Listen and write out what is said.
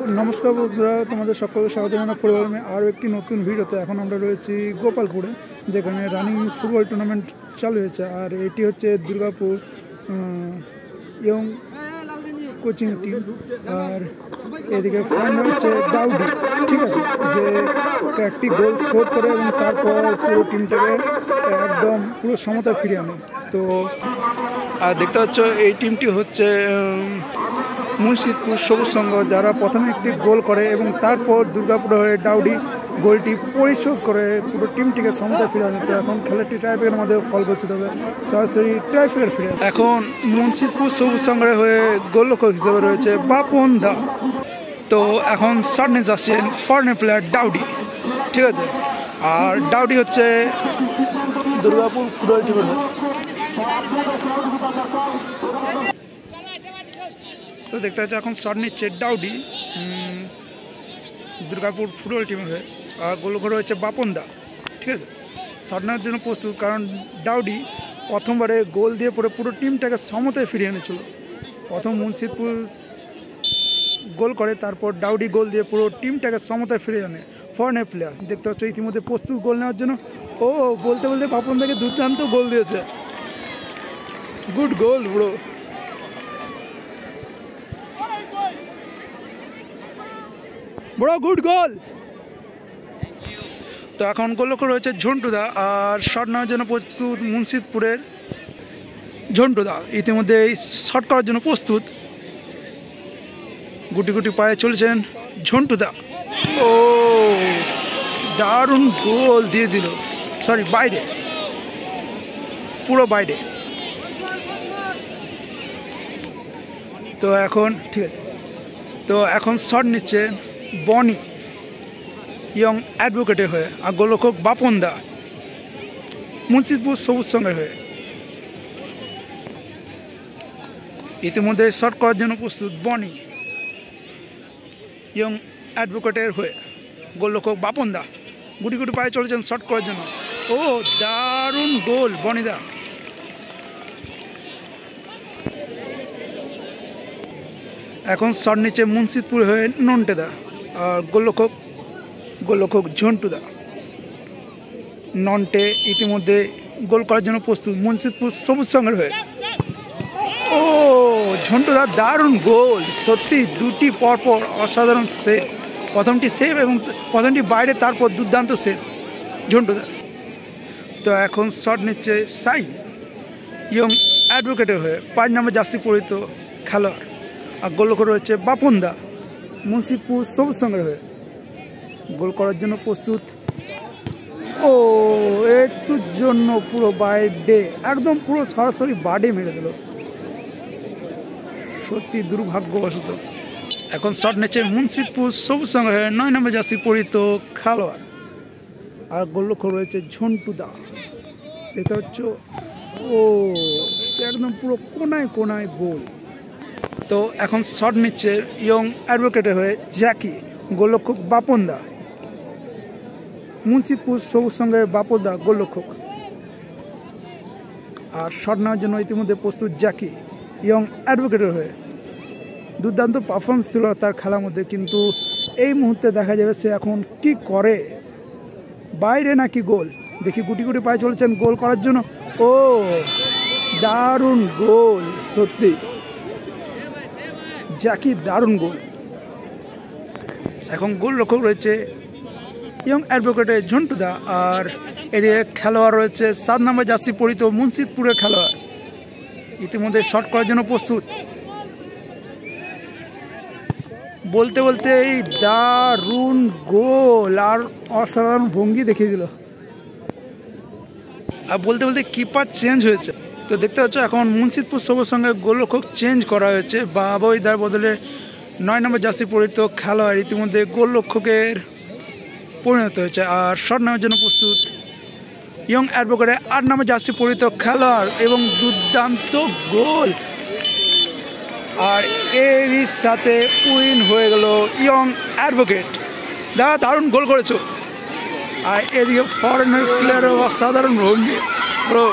নমস্কার বন্ধুরা, তোমাদের সকলকে স্বাগত জানাই ফুটবল আরও একটি নতুন ভিডিওতে। এখন আমরা রয়েছি গোপালপুরে, যেখানে রানিং ফুটবল টুর্নামেন্ট চালু হয়েছে। আর এটি হচ্ছে দুর্গাপুর ইয়ং কোচিং টিম। আর এদিকে ফর্ম রয়েছে ডাউডি, ঠিক আছে, যে একটি গোল শোধ করে এবং তারপর পুরো টিমটাকে একদম পুরো সমতা ফিরিয়ে আনে। তো আর দেখতে পাচ্ছ এই টিমটি হচ্ছে মুন্সিদপুর সবুজ সংঘ, যারা প্রথমে একটি গোল করে এবং তারপর দুর্গাপুর হয়ে ডাউডি গোলটি পরিশোধ করে পুরো টিমটিকে সমতা ফিরে আনে। তো এখন খেলাটি টাইফের মধ্যে ফল ঘোষিত হবে, সরাসরি টাইফের ফিরে। এখন মুন্সিদপুর সবুজ সংঘের হয়ে গোলরক্ষক হিসেবে রয়েছে বাপন দা। তো এখন সামনে যাচ্ছেন ফরেন প্লেয়ার ডাউডি, ঠিক আছে। আর ডাউডি হচ্ছে দুর্গাপুর ফুটবল টিমের। তো দেখতে পাচ্ছি এখন শট নিচ্ছে ডাউডি দুর্গাপুর ফুটবল টিমের হয়ে। আর গোলরক্ষক হচ্ছে বাপন দা, ঠিক আছে। শট নেওয়ার জন্য প্রস্তুত, কারণ ডাউডি প্রথমবারে গোল দিয়ে পরে পুরো টিমটাকে সমতায় ফিরিয়ে এনেছিল। প্রথম মুন্সিদপুর গোল করে, তারপর ডাউডি গোল দিয়ে পুরো টিমটাকে সমতায় ফিরিয়ে আনে। ফরেনের প্লেয়ার দেখতে পাচ্ছ ইতিমধ্যে প্রস্তুত গোল নেওয়ার জন্য। ও বলতে বলতে বাপন দাকে দুর্দান্ত গোল দিয়েছে। গুড গোল ব্রো। বড় গুড গোল। তো এখন গোলরক্ষক রয়েছে ঝন্টুদা। আর শট নেওয়ার জন্য প্রস্তুত মুন্সিদপুরের ঝন্টুদা, ইতিমধ্যে শট করার জন্য প্রস্তুত। গুটি গুটি পায়ে চলেছেন ঝন্টুদা। ও দারুণ গোল দিয়ে দিল, সরি বাইরে, পুরো বাইরে। তো এখন ঠিক আছে, তো এখন শট নিচ্ছে বনি ইয়ং অ্যাডভোকেটের হয়ে। আর গোলরক্ষক বাপন দা মুন্সিদপুর সবুজ সংঘের হয়ে। ইতিমধ্যে শট করার জন্য প্রস্তুত বনি ইয়ং অ্যাডভোকেটের হয়ে। গোলরক্ষক বাপন দা গুটি গুটি পায়ে চলেছেন শট করার জন্য। ও দারুণ গোল বনিদা। এখন শট নিচ্ছে মুন্সিদপুর হয়ে নন্টেদা। আর গোলরক্ষক ঝন্টুদা। নন্টে ইতিমধ্যে গোল করার জন্য প্রস্তুত মুন্সিদপুর সবুজ সংঘের হয়ে। ও ঝন্টুদা দারুণ গোল, সত্যি দুটি পরপর অসাধারণ সেভ। প্রথমটি সেভ এবং প্রথমটি বাইরে, তারপর দুর্দান্ত সেভ ঝন্টুদা। তো এখন শট নিচ্ছে সাইন ইয়ং অ্যাডভোকেটের হয়ে, 5 নম্বর জার্সি পরিহিত খেলোয়াড়। আর গোলরক্ষক রয়েছে বাপন দা মুন্সিদপুর সবুজ সংঘের হয়ে। গোল করার জন্য প্রস্তুত। ও একটুর জন্য পুরো বাইরে, একদম পুরো সরাসরি বাডে মেরে দিল, সত্যি দুর্ভাগ্যবশত। এখন শট নিচ্ছে মুন্সিদপুর সবুজ সংঘের হয়ে 9 নম্বর জার্সি পরিহিত খেলোয়াড়। আর গোলরক্ষক রয়েছে ঝন্টুদা, দেখতে হচ্ছ। ও একদম পুরো কোনায় কোনায় গোল। তো এখন শট নিচ্ছে ইয়ং অ্যাডভোকেটের হয়ে জ্যাকি। গোলরক্ষক বাপন দা মুন্সিদপুর সবুজ সংঘের বাপন দা গোলরক্ষক। আর শট নেওয়ার জন্য ইতিমধ্যে প্রস্তুত জ্যাকি ইয়ং অ্যাডভোকেটের হয়ে। দুর্দান্ত পারফরমেন্স ছিল তার খেলার মধ্যে, কিন্তু এই মুহূর্তে দেখা যাবে সে এখন কি করে, বাইরে নাকি গোল। দেখি গুটি গুটি পায়ে চলেছেন গোল করার জন্য। ও দারুণ গোল, সত্যি জ্যাকি দারুণ গোল। এখন গোলরক্ষক রয়েছে ইয়ং অ্যাডভোকেটের ঝন্টুদা। আর এদিকে খেলোয়াড় রয়েছে 7 নম্বর জার্সি পরিহিত মুন্সিদপুরের খেলোয়াড়। ইতিমধ্যে শট করার জন্য প্রস্তুত। বলতে বলতে এই দারুণ গোল আর অসাধারণ ভঙ্গি দেখিয়ে দিল। আর বলতে বলতে কিপার চেঞ্জ হয়েছে। তো দেখতে পাচ্ছ এখন মুন্সিদপুর সবুজ সংঘের গোলরক্ষক চেঞ্জ করা হয়েছে। বাবইদার বদলে 9 নম্বর জার্সি পরিহিত খেলোয়াড় ইতিমধ্যে গোলরক্ষকের পরিণত হয়েছে। আর শট নেওয়ার জন্য প্রস্তুত ইয়ং অ্যাডভোকেটের 8 নম্বর জার্সি পরিহিত খেলোয়াড় এবং দুর্দান্ত গোল। আর এরই সাথে উইন হয়ে গেল ইয়ং অ্যাডভোকেট। দারুণ গোল করেছো। আর এদিকে ফরেনের প্লেয়ারের অসাধারণ ভঙ্গি ব্রো।